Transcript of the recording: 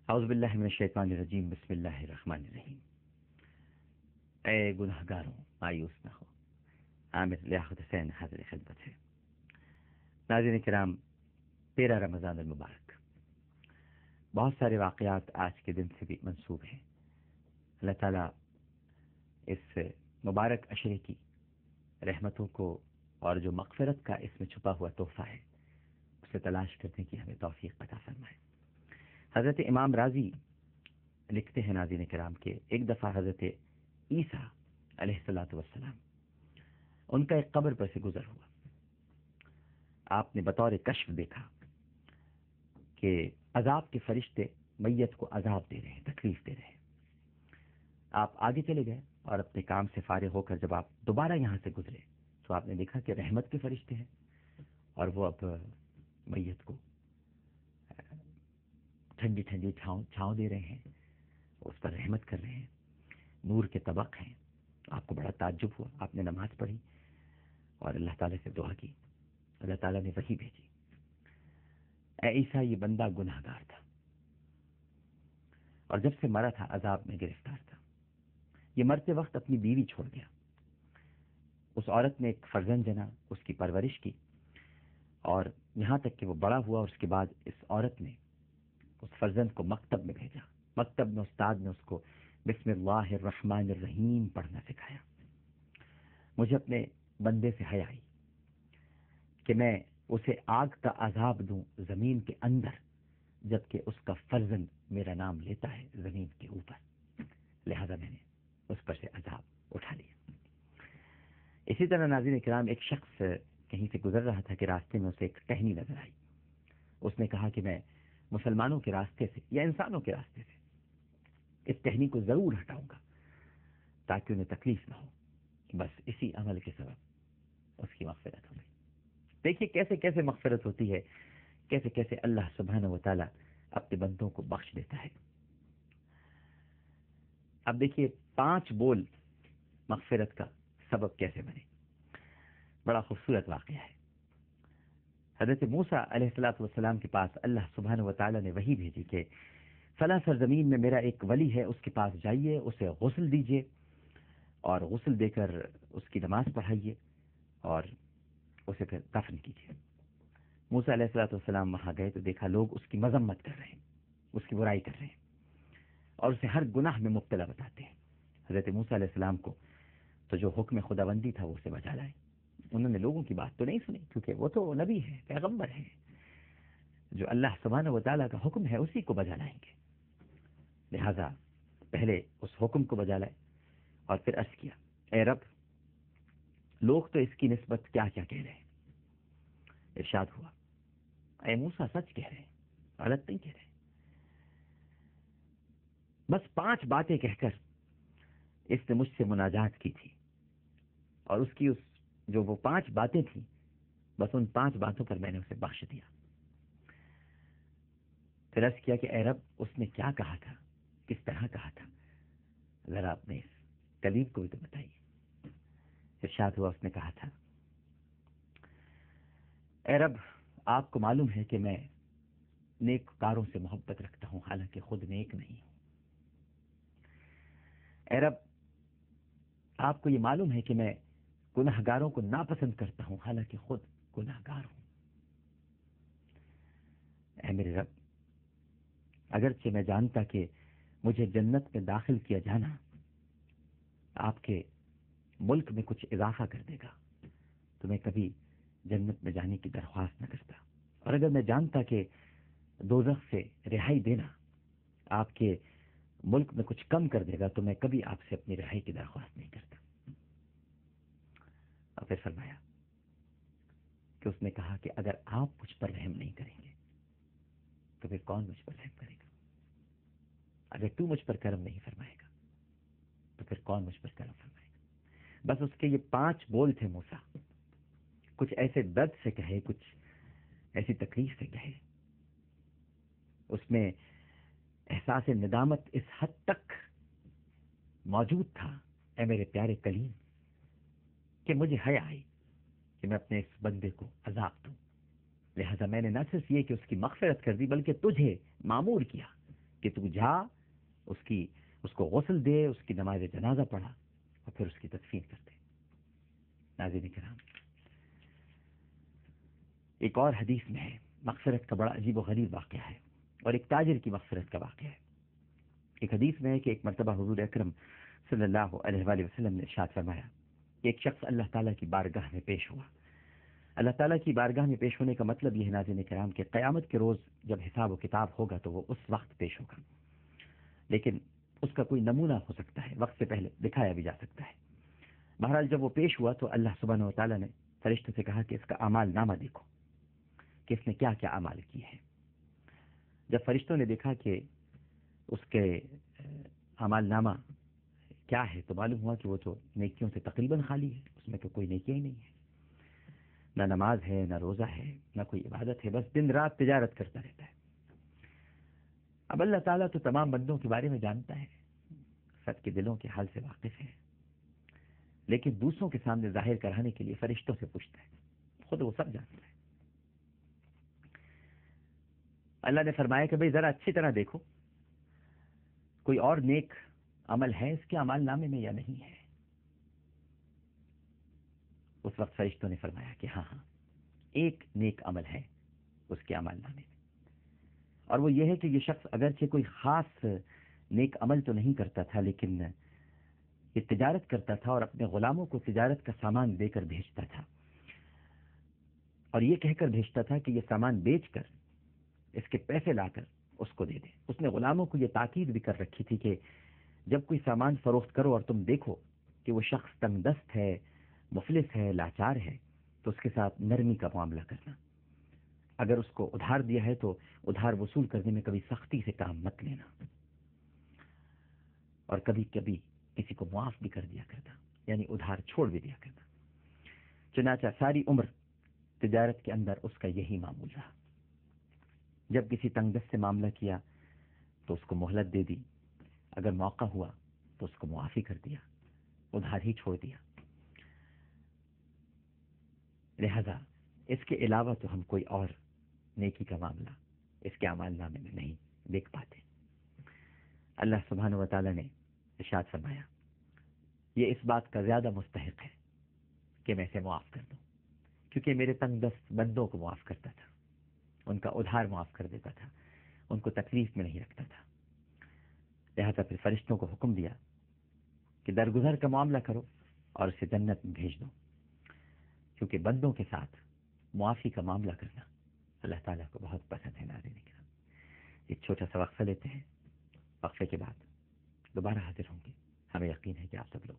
اعوذ باللہ من الشیطان الرجیم، بسم اللہ الرحمن الرحیم۔ اے گناہگاروں، مایوس نہ ہو، عامر لیاقت حسین حاضر خدمت ہے۔ ناظرین کرام، 13 رمضان المبارک، بہت سارے واقعات آج کے دن سے بھی منسوب ہیں۔ اللہ تعالیٰ اس مبارک عشرے کی رحمتوں کو اور جو مغفرت کا اس میں چھپا ہوا تحفہ ہے اسے تلاش کرنے کی ہمیں توفیق عطا فرمائے۔ حضرت امام راضی لکھتے ہیں ناظرین کرام کہ ایک دفعہ حضرت عیسیٰ علیہ الصلاۃ والسلام ان کا ایک قبر پر سے گزر ہوا۔ آپ نے بطور کشف دیکھا کہ عذاب کے فرشتے میت کو عذاب دے رہے ہیں، تکلیف دے رہے ہیں۔ آپ آگے چلے گئے اور اپنے کام سے فارغ ہو کر جب آپ دوبارہ یہاں سے گزرے تو آپ نے دیکھا کہ رحمت کے فرشتے ہیں اور وہ اب میت کو ٹھنڈی ٹھنڈی چھاؤں دے رہے ہیں، اس پر رحمت کر رہے ہیں، نور کے طبق ہیں۔ آپ کو بڑا تعجب ہوا، آپ نے نماز پڑھی اور اللہ تعالیٰ سے دعا کی۔ اللہ تعالیٰ نے وحی بھیجی، اے عیسیٰ یہ بندہ گناہ گار تھا اور جب سے مرا تھا عذاب میں گرفتار تھا۔ یہ مرتے وقت اپنی بیوی چھوڑ گیا۔ اس عورت نے ایک فرزند جنا، اس کی پرورش کی اور یہاں تک کہ وہ بڑا ہوا اور اس کے بعد اس عورت نے اس فرزند کو مکتب میں بھیجا۔ مکتب میں استاد نے اس کو بسم اللہ الرحمن الرحیم پڑھنا سکھایا۔ مجھے اپنے بندے سے حیا آئی کہ میں اسے آگ کا عذاب دوں زمین کے اندر جبکہ اس کا فرزند میرا نام لیتا ہے زمین کے اوپر، لہذا میں نے اس پر سے عذاب اٹھا لیا۔ اسی طرح ناظرین کرام، ایک شخص کہیں سے گزر رہا تھا کہ راستے میں اسے ایک ٹہنی نظر آئی۔ اس نے کہا کہ میں مسلمانوں کے راستے سے یا انسانوں کے راستے سے اس ٹہنی کو ضرور ہٹاؤں گا تاکہ انہیں تکلیف نہ ہو۔ بس اسی عمل کے سبب اس کی مغفرت ہو گئی۔ دیکھیے کیسے کیسے مغفرت ہوتی ہے، کیسے کیسے اللہ سبحانہ و تعالیٰ اپنے بندوں کو بخش دیتا ہے۔ اب دیکھیے 5 بول مغفرت کا سبب کیسے بنے، بڑا خوبصورت واقعہ ہے۔ حضرت موسیٰ علیہ الصلوۃ والسلام کے پاس اللہ سبحانہ و تعالیٰ نے وحی بھیجی کہ فلاں سرزمین میں میرا ایک ولی ہے، اس کے پاس جائیے، اسے غسل دیجیے اور غسل دے کر اس کی نماز پڑھائیے اور اسے پھر دفن کیجیے۔ موسیٰ علیہ الصلوۃ والسلام وہاں گئے تو دیکھا لوگ اس کی مذمت کر رہے ہیں، اس کی برائی کر رہے ہیں اور اسے ہر گناہ میں مبتلا بتاتے ہیں۔ حضرت موسیٰ علیہ السلام کو تو جو حکم خداوندی تھا وہ اسے بجا لائے۔ انہوں نے لوگوں کی بات تو نہیں سنی کیونکہ وہ تو نبی ہے، پیغمبر ہے، جو اللہ سبحانہ و تعالیٰ کا حکم ہے اسی کو بجا لائیں گے۔ لہذا پہلے اس حکم کو بجا لائے اور پھر عرض کیا، اے رب لوگ تو اس کی نسبت کیا کیا کہہ رہے ہیں۔ ارشاد ہوا، اے موسیٰ سچ کہہ رہے ہیں، غلط نہیں کہہ رہے۔ بس 5 باتیں کہہ کر اس نے مجھ سے مناجات کی تھی اور اس کی جو وہ 5 باتیں تھیں، بس ان 5 باتوں پر میں نے اسے بخش دیا۔ پھر عرض کیا کہ اے رب اس نے کیا کہا تھا، کس طرح کہا تھا، ذرا اپنے اس کلیم کو بھی تو بتائیے۔ ارشاد ہوا، اس نے کہا تھا، اے رب آپ کو معلوم ہے کہ میں نیک کاروں سے محبت رکھتا ہوں حالانکہ خود نیک نہیں ہوں۔ اے رب آپ کو یہ معلوم ہے کہ میں گناہ گاروں کو ناپسند کرتا ہوں حالانکہ خود گناہ گار ہوں۔ اے میرے رب اگرچہ میں جانتا کہ مجھے جنت میں داخل کیا جانا آپ کے ملک میں کچھ اضافہ کر دے گا تو میں کبھی جنت میں جانے کی درخواست نہ کرتا، اور اگر میں جانتا کہ دوزخ سے رہائی دینا آپ کے ملک میں کچھ کم کر دے گا تو میں کبھی آپ سے اپنی رہائی کی درخواست نہیں کرتا۔ اور پھر فرمایا کہ اس نے کہا کہ اگر آپ مجھ پر رحم نہیں کریں گے تو پھر کون مجھ پر رحم کرے گا؟ اگر تو مجھ پر کرم نہیں فرمائے گا تو پھر کون مجھ پر کرم فرمائے گا؟ بس اس کے یہ 5 بول تھے موسیٰ، کچھ ایسے درد سے کہے، کچھ ایسی تکلیف سے کہے، اس میں احساس ندامت اس حد تک موجود تھا، اے میرے پیارے کلیم، کہ مجھے حیا آئی کہ میں اپنے اس بندے کو عذاب دوں۔ لہذا میں نے نہ صرف یہ کہ اس کی مغفرت کر دی بلکہ تجھے مامور کیا کہ تو جا اس کو غسل دے، اس کی نماز جنازہ پڑھا اور پھر اس کی تدفین کر دے۔ ناظرین کرام، ایک اور حدیث میں ہے، مغفرت کا بڑا عجیب و غریب واقعہ ہے، اور ایک تاجر کی مغفرت کا واقعہ ہے۔ ایک حدیث میں ہے کہ ایک مرتبہ حضور اکرم صلی اللہ علیہ وآلہ وسلم نے ارشاد فرمایا کہ ایک شخص اللہ تعالیٰ کی بارگاہ میں پیش ہوا۔ اللہ تعالیٰ کی بارگاہ میں پیش ہونے کا مطلب یہ ہے ناظرین کرام کہ قیامت کے روز جب حساب و کتاب ہوگا تو وہ اس وقت پیش ہوگا، لیکن اس کا کوئی نمونہ ہو سکتا ہے، وقت سے پہلے دکھایا بھی جا سکتا ہے۔ بہرحال جب وہ پیش ہوا تو اللہ سبحانہ و تعالیٰ نے فرشتوں سے کہا کہ اس کا اعمال نامہ دیکھو کہ اس نے کیا کیا اعمال کیے ہیں۔ جب فرشتوں نے دیکھا کہ اس کے اعمال نامہ کیا ہے تو معلوم ہوا کہ وہ تو نیکیوں سے تقریباً خالی ہے، اس میں تو کوئی نیکیاں ہی نہیں ہے، نہ نماز ہے، نہ روزہ ہے، نہ کوئی عبادت ہے، بس دن رات تجارت کرتا رہتا ہے۔ اب اللہ تعالیٰ تو تمام بندوں کے بارے میں جانتا ہے، سب کے دلوں کے حال سے واقف ہے، لیکن دوسروں کے سامنے ظاہر کرانے کے لیے فرشتوں سے پوچھتا ہے، خود وہ سب جانتا ہے۔ اللہ نے فرمایا کہ بھئی ذرا اچھی طرح دیکھو کوئی اور نیک عمل ہے اس کے اعمال نامے میں یا نہیں ہے۔ اس وقت فرشتوں نے فرمایا کہ ہاں ایک نیک عمل ہے اس کے اعمال نامے میں، اور وہ یہ ہے کہ یہ شخص اگرچہ کوئی خاص نیک عمل تو نہیں کرتا تھا، لیکن یہ تجارت کرتا تھا اور اپنے غلاموں کو تجارت کا سامان دے کر بھیجتا تھا، اور یہ کہہ کر بھیجتا تھا کہ یہ سامان بیچ کر اس کے پیسے لا کر اس کو دے دے۔ اس نے غلاموں کو یہ تاکید بھی کر رکھی تھی کہ جب کوئی سامان فروخت کرو اور تم دیکھو کہ وہ شخص تنگ دست ہے، مفلس ہے، لاچار ہے، تو اس کے ساتھ نرمی کا معاملہ کرنا۔ اگر اس کو ادھار دیا ہے تو ادھار وصول کرنے میں کبھی سختی سے کام مت لینا، اور کبھی کبھی کسی کو معاف بھی کر دیا کرنا، یعنی ادھار چھوڑ بھی دیا کرنا۔ چنانچہ ساری عمر تجارت کے اندر اس کا یہی معمول رہا۔ جب کسی تنگ دست سے معاملہ کیا تو اس کو مہلت دے دی، اگر موقع ہوا تو اس کو معافی کر دیا، ادھار ہی چھوڑ دیا۔ لہذا اس کے علاوہ تو ہم کوئی اور نیکی کا معاملہ اس کے اعمال نامے میں نہیں دیکھ پاتے۔ اللہ سبحانہ و تعالی نے ارشاد فرمایا، یہ اس بات کا زیادہ مستحق ہے کہ میں اسے معاف کر دوں، کیونکہ میرے تنگ دست بندوں کو معاف کرتا تھا، ان کا ادھار معاف کر دیتا تھا، ان کو تکلیف میں نہیں رکھتا تھا۔ لہذا پھر فرشتوں کو حکم دیا کہ درگزر کا معاملہ کرو اور اسے جنت میں بھیج دو، کیونکہ بندوں کے ساتھ معافی کا معاملہ کرنا اللہ تعالیٰ کو بہت پسند ہے۔ ناظرین کرام، ایک چھوٹا سا وقفہ لیتے ہیں، وقفے کے بعد دوبارہ حاضر ہوں گے۔ ہمیں یقین ہے کہ آپ سب لوگ